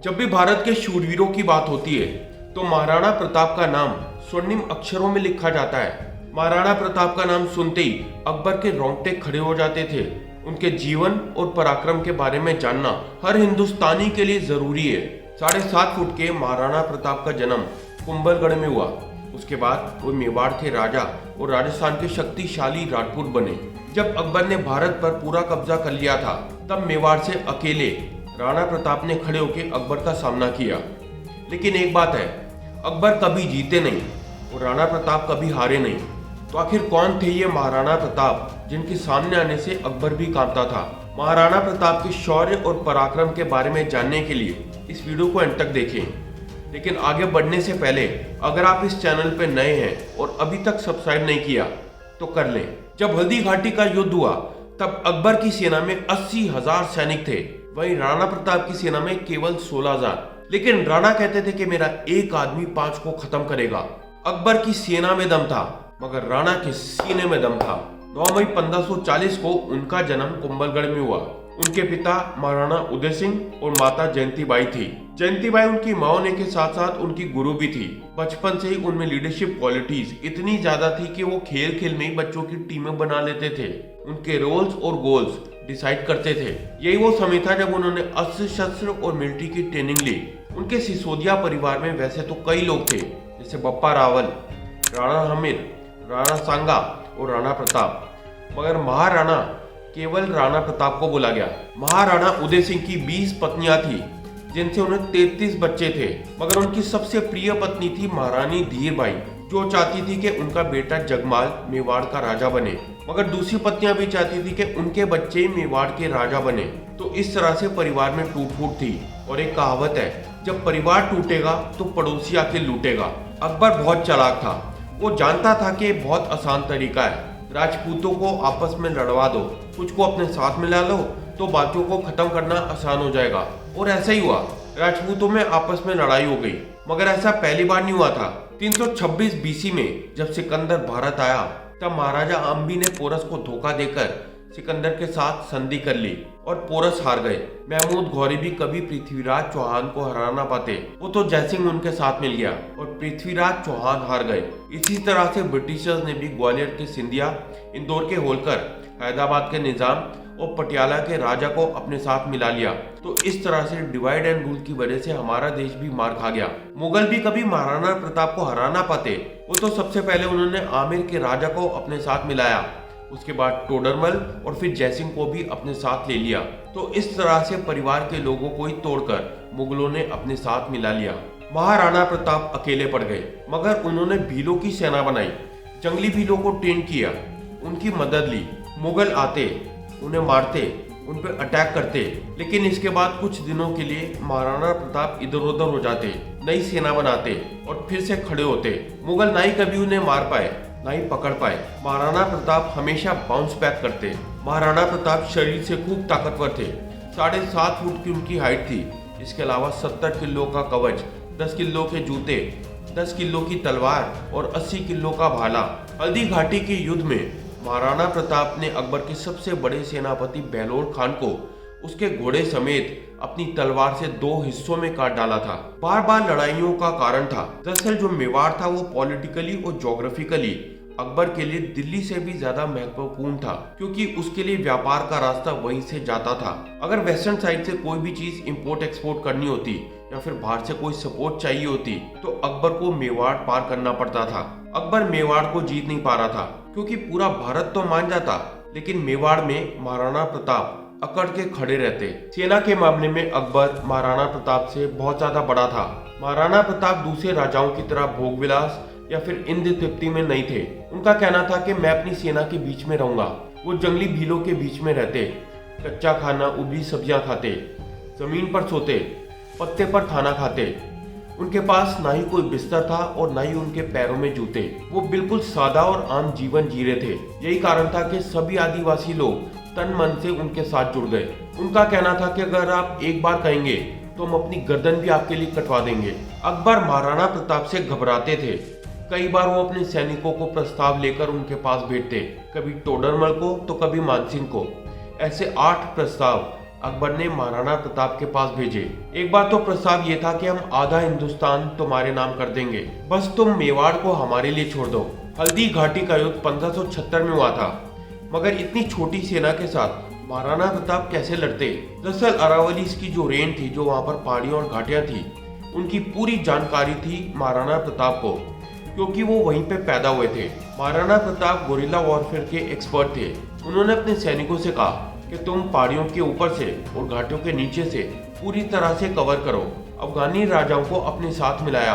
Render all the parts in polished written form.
जब भी भारत के शूरवीरों की बात होती है तो महाराणा प्रताप का नाम स्वर्णिम अक्षरों में लिखा जाता है। महाराणा प्रताप का नाम सुनते ही अकबर के रोंगटे खड़े हो जाते थे। उनके जीवन और पराक्रम के बारे में जानना हर हिंदुस्तानी के लिए जरूरी है। 7.5 फुट के महाराणा प्रताप का जन्म कुंभलगढ़ में हुआ। उसके बाद वो मेवाड़ के राजा और राजस्थान के शक्तिशाली राजपूत बने। जब अकबर ने भारत पर पूरा कब्जा कर लिया था तब मेवाड़ से अकेले राणा प्रताप ने खड़े होकर अकबर का सामना किया। लेकिन एक बात है, अकबर कभी जीते नहीं और राणा प्रताप कभी हारे नहीं। तो आखिर कौन थे ये महाराणा प्रताप जिनके सामने आने से अकबर भी कांपता था? महाराणा प्रताप के शौर्य और पराक्रम के बारे में जानने के लिए इस वीडियो को अंत तक देखें। लेकिन आगे बढ़ने से पहले अगर आप इस चैनल पर नए हैं और अभी तक सब्सक्राइब नहीं किया तो कर लें। जब हल्दी घाटी का युद्ध हुआ तब अकबर की सेना में 80,000 सैनिक थे, वहीं राणा प्रताप की सेना में केवल 16,000। लेकिन राणा कहते थे कि मेरा एक आदमी 5 को खत्म करेगा। अकबर की सेना में दम था मगर राणा के सीने में दम था। 9 मई 1540 को उनका जन्म कुंभलगढ़ में हुआ। उनके पिता महाराणा उदय सिंह और माता जयंती बाई थी। जयंती बाई उनकी मां होने के साथ साथ उनकी गुरु भी थी। बचपन से ही उनमें लीडरशिप क्वालिटीज इतनी ज्यादा थी कि वो खेल खेल में ही बच्चों की टीमें बना लेते थे, उनके रोल्स और गोल्स डिसाइड करते थे। यही वो समय था जब उन्होंने अस्त्र शस्त्र और मिलिट्री की ट्रेनिंग ली। उनके सिसोदिया परिवार में वैसे तो कई लोग थे, जैसे बप्पा रावल, राणा हमीर, राणा सांगा और राणा प्रताप, मगर महाराणा केवल राणा प्रताप को बोला गया। महाराणा उदय सिंह की 20 पत्नियां थी जिनसे उन्हें 33 बच्चे थे, मगर उनकी सबसे प्रिय पत्नी थी महारानी धीरबाई, जो चाहती थी कि उनका बेटा जगमाल मेवाड़ का राजा बने, मगर दूसरी पत्नियां भी चाहती थी कि उनके बच्चे मेवाड़ के राजा बने। तो इस तरह से परिवार में टूट फूट थी। और एक कहावत है, जब परिवार टूटेगा तो पड़ोसी आके लूटेगा। अकबर बहुत चालाक था। वो जानता था कि बहुत आसान तरीका है, राजपूतों को आपस में लड़वा दो, कुछ को अपने साथ मिला लो तो बाकियों को खत्म करना आसान हो जाएगा। और ऐसा ही हुआ, राजपूतों में आपस में लड़ाई हो गई। मगर ऐसा पहली बार नहीं हुआ था। 326 बीसी में जब सिकंदर भारत आया तब महाराजा अम्बी ने पोरस को धोखा देकर सिकंदर के साथ संधि कर ली और पोरस हार गए। महमूद गौरी भी कभी पृथ्वीराज चौहान को हरा ना पाते, वो तो जयसिंह उनके साथ मिल गया और पृथ्वीराज चौहान हार गए। इसी तरह से ब्रिटिशर्स ने भी ग्वालियर के सिंधिया, इंदौर के होलकर, हैदराबाद के निजाम और पटियाला के राजा को अपने साथ मिला लिया। तो इस तरह से डिवाइड एंड रूल की वजह से हमारा देश भी मार खा गया। मुगल भी कभी महाराणा प्रताप को हरा ना पाते, वो तो सबसे पहले उन्होंने आमेर के राजा को अपने साथ मिलाया, उसके बाद टोडरमल और फिर जयसिंह को भी अपने साथ ले लिया। तो इस तरह से परिवार के लोगों को ही तोड़कर मुगलों ने अपने साथ मिला लिया। महाराणा प्रताप अकेले पड़ गए, मगर उन्होंने भीलों की सेना बनाई, जंगली भीलों को ट्रेन किया, उनकी मदद ली। मुगल आते, उन्हें मारते, उन पर अटैक करते, लेकिन इसके बाद कुछ दिनों के लिए महाराणा प्रताप इधर उधर हो जाते, नई सेना बनाते और फिर से खड़े होते। मुगल ना ही कभी उन्हें मार पाए ना ही पकड़ पाए। महाराणा प्रताप हमेशा बाउंस बैक करते। महाराणा प्रताप शरीर से खूब ताकतवर थे। 7.5 फुट की उनकी हाइट थी। इसके अलावा 70 किलो का कवच, 10 किलो के जूते, 10 किलो की तलवार और 80 किलो का भाला। हल्दी घाटी के युद्ध में महाराणा प्रताप ने अकबर के सबसे बड़े सेनापति बेलोर खान को उसके घोड़े समेत अपनी तलवार से 2 हिस्सों में काट डाला था। बार बार लड़ाइयों का कारण था। दरअसल जो मेवाड़ था वो पॉलिटिकली और ज्योग्राफिकली अकबर के लिए दिल्ली से भी ज्यादा महत्वपूर्ण था, क्योंकि उसके लिए व्यापार का रास्ता वहीं से जाता था। अगर वेस्टर्न साइड से कोई भी चीज इंपोर्ट एक्सपोर्ट करनी होती या फिर बाहर से कोई सपोर्ट चाहिए होती तो अकबर को मेवाड़ पार करना पड़ता था। अकबर मेवाड़ को जीत नहीं पा रहा था, क्योंकि पूरा भारत तो मान जाता, लेकिन मेवाड़ में महाराणा प्रताप अकड़ के खड़े रहते। सेना के मामले में अकबर महाराणा प्रताप से बहुत ज्यादा बड़ा था। महाराणा प्रताप दूसरे राजाओं की तरह भोग विलास या फिर इंद्र तृप्ति में नहीं थे। उनका कहना था कि मैं अपनी सेना के बीच में रहूंगा। वो जंगली भीलों के बीच में रहते, कच्चा खाना, उबली सब्जियां खाते, जमीन पर सोते, पत्ते पर खाना खाते। उनके पास ना ही कोई बिस्तर था और ना ही उनके पैरों में जूते। वो बिल्कुल सादा और आम जीवन जी रहे थे। यही कारण था कि सभी आदिवासी लोग तन मन से उनके साथ जुड़ गए। उनका कहना था कि अगर आप एक बार कहेंगे तो हम अपनी गर्दन भी आपके लिए कटवा देंगे। अकबर महाराणा प्रताप से घबराते थे। कई बार वो अपने सैनिकों को प्रस्ताव लेकर उनके पास भेजते, कभी टोडरमल को तो कभी मानसिंह को। ऐसे 8 प्रस्ताव अकबर ने महाराणा प्रताप के पास भेजे। एक बार तो प्रस्ताव ये था कि हम आधा हिंदुस्तान तुम्हारे नाम कर देंगे, बस तुम मेवाड़ को हमारे लिए छोड़ दो। हल्दी घाटी का युद्ध 1576 में हुआ था, मगर इतनी छोटी सेना के साथ महाराणा प्रताप कैसे लड़ते। दरअसल अरावली की जो रेंज थी, जो वहाँ पर पहाड़ियाँ और घाटियाँ थी, उनकी पूरी जानकारी थी महाराणा प्रताप को, क्योंकि वो वहीं पे पैदा हुए थे। महाराणा प्रताप गोरिल्ला वॉरफेयर के एक्सपर्ट थे। उन्होंने अपने सैनिकों से कहा कि तुम पहाड़ियों के ऊपर से और घाटियों के नीचे से पूरी तरह से कवर करो। अफगानी राजाओं को अपने साथ मिलाया।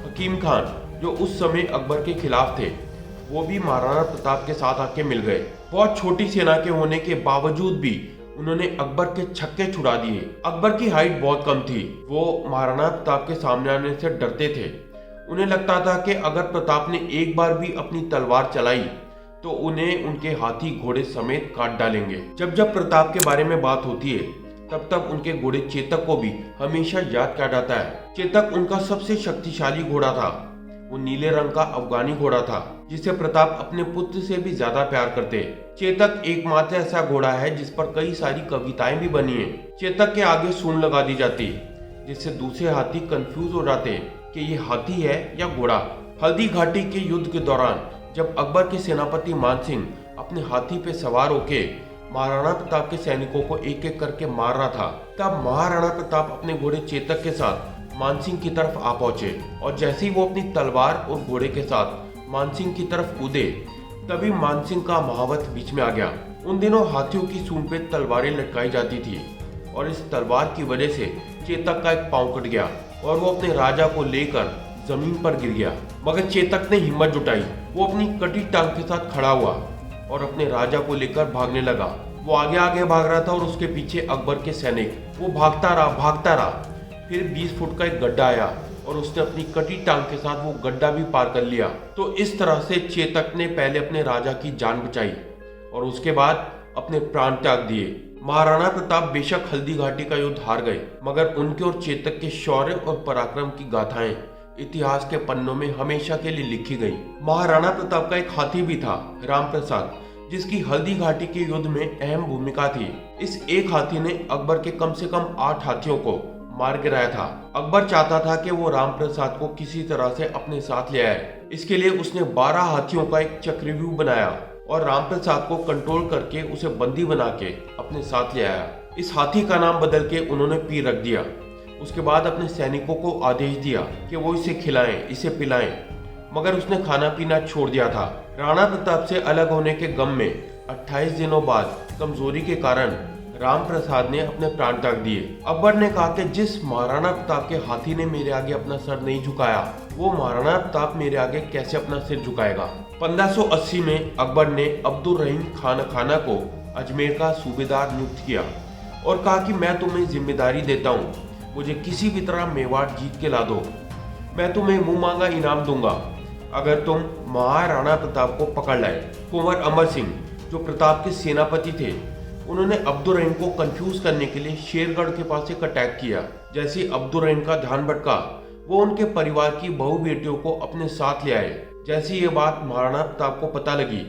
हकीम खान, जो उस समय अकबर के खिलाफ थे, वो भी महाराणा प्रताप के साथ आके मिल गए। बहुत छोटी सेना के होने के बावजूद भी उन्होंने अकबर के छक्के छुड़ा दिए। अकबर की हाइट बहुत कम थी, वो महाराणा प्रताप के सामने आने से डरते थे। उन्हें लगता था कि अगर प्रताप ने एक बार भी अपनी तलवार चलाई तो उन्हें उनके हाथी घोड़े समेत काट डालेंगे। जब जब प्रताप के बारे में बात होती है, तब तब उनके घोड़े चेतक को भी हमेशा याद किया जाता है। चेतक उनका सबसे शक्तिशाली घोड़ा था। वो नीले रंग का अफगानी घोड़ा था, जिसे प्रताप अपने पुत्र से भी ज्यादा प्यार करते। चेतक एकमात्र ऐसा घोड़ा है जिस पर कई सारी कविताएं भी बनी है। चेतक के आगे सूंड लगा दी जाती, जिससे दूसरे हाथी कंफ्यूज हो जाते कि ये हाथी है या घोड़ा। हल्दी घाटी के युद्ध के दौरान जब अकबर के सेनापति मानसिंह अपने हाथी पे सवार होके महाराणा प्रताप के सैनिकों को एक एक करके मार रहा था, तब महाराणा प्रताप अपने घोड़े चेतक के साथ मानसिंह की तरफ आ पहुंचे। और जैसे ही वो अपनी तलवार और घोड़े के साथ मानसिंह की तरफ कूदे, तभी मानसिंह का महावत बीच में आ गया। उन दिनों हाथियों की सूंड पे तलवारें लटकाई जाती थी, और इस तलवार की वजह से चेतक का एक पांव कट गया और वो अपने राजा को लेकर जमीन पर गिर गया। मगर चेतक ने हिम्मत जुटाई। वो अपनी कटी टांग के साथ खड़ा हुआ और अपने राजा को लेकर भागने लगा। वो आगे आगे भाग रहा था और उसके पीछे अकबर के सैनिक। वो भागता रहा। फिर 20 फुट का एक गड्ढा आया और उसने अपनी कटी टांग के साथ वो गड्ढा भी पार कर लिया। तो इस तरह से चेतक ने पहले अपने राजा की जान बचाई और उसके बाद अपने प्राण त्याग दिए। महाराणा प्रताप बेशक हल्दी घाटी का युद्ध हार गए, मगर उनके और चेतक के शौर्य और पराक्रम की गाथाएं इतिहास के पन्नों में हमेशा के लिए लिखी गई। महाराणा प्रताप का एक हाथी भी था, राम प्रसाद, जिसकी हल्दी घाटी के युद्ध में अहम भूमिका थी। इस एक हाथी ने अकबर के कम से कम 8 हाथियों को मार गिराया था। अकबर चाहता था कि वो राम प्रसाद को किसी तरह से अपने साथ ले आए। इसके लिए उसने 12 हाथियों का एक चक्रव्यूह बनाया और राम प्रसाद को कंट्रोल करके उसे बंदी बना के अपने साथ ले आया। इस हाथी का नाम बदल के उन्होंने पीर रख दिया। उसके बाद अपने सैनिकों को आदेश दिया कि वो इसे खिलाएं, इसे पिलाएं, मगर उसने खाना पीना छोड़ दिया था। राणा प्रताप से अलग होने के गम में 28 दिनों बाद कमजोरी के कारण राम प्रसाद ने अपने प्राण त्याग दिए। अकबर ने कहा कि जिस महाराणा प्रताप के हाथी ने मेरे आगे अपना सर नहीं झुकाया, वो महाराणा प्रताप मेरे आगे कैसे अपना सिर झुकाएगा। 1580 में अकबर ने अब्दुल रहीम खान खाना को अजमेर का सूबेदार नियुक्त किया और कहा कि मैं तुम्हें जिम्मेदारी देता हूँ, मुझे किसी भी तरह मेवाड़ जीत के ला दो। मैं तुम्हें मुंह मांगा इनाम दूंगा अगर तुम महाराणा प्रताप को पकड़ लाए। कुंवर अमर सिंह, जो प्रताप के सेनापति थे, उन्होंने अब्दुल रहीम को कंफ्यूज करने के लिए शेरगढ़ के पास एक अटैक किया। जैसे ही अब्दुल रहीम का ध्यान भटका, वो उनके परिवार की बहु बेटियों को अपने साथ ले आए। जैसे ये बात महाराणा प्रताप को पता लगी,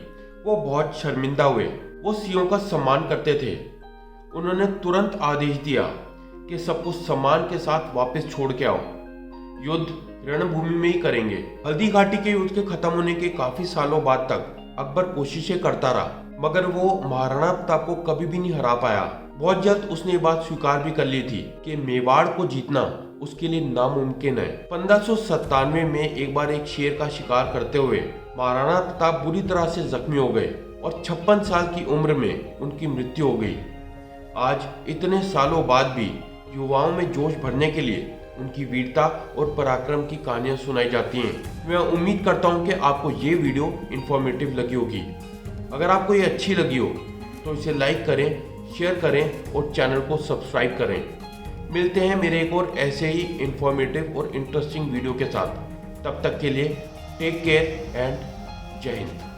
वो बहुत शर्मिंदा हुए। वो सियों का सम्मान करते थे। उन्होंने तुरंत आदेश दिया कि सबको सम्मान के साथ वापस छोड़ के आओ, युद्ध रणभूमि में ही करेंगे। हल्दी घाटी के युद्ध के खत्म होने के काफी सालों बाद तक अकबर कोशिशें करता रहा, मगर वो महाराणा प्रताप को कभी भी नहीं हरा पाया। बहुत जल्द उसने ये बात स्वीकार भी कर ली थी कि मेवाड़ को जीतना उसके लिए नामुमकिन है। 1597 में एक बार एक शेर का शिकार करते हुए महाराणा प्रताप बुरी तरह से जख्मी हो गए और 56 साल की उम्र में उनकी मृत्यु हो गई। आज इतने सालों बाद भी युवाओं में जोश भरने के लिए उनकी वीरता और पराक्रम की कहानियां सुनाई जाती हैं। मैं उम्मीद करता हूं कि आपको ये वीडियो इन्फॉर्मेटिव लगी होगी। अगर आपको ये अच्छी लगी हो तो इसे लाइक करें, शेयर करें और चैनल को सब्सक्राइब करें। मिलते हैं मेरे एक और ऐसे ही इन्फॉर्मेटिव और इंटरेस्टिंग वीडियो के साथ। तब तक के लिए टेक केयर एंड जय हिंद।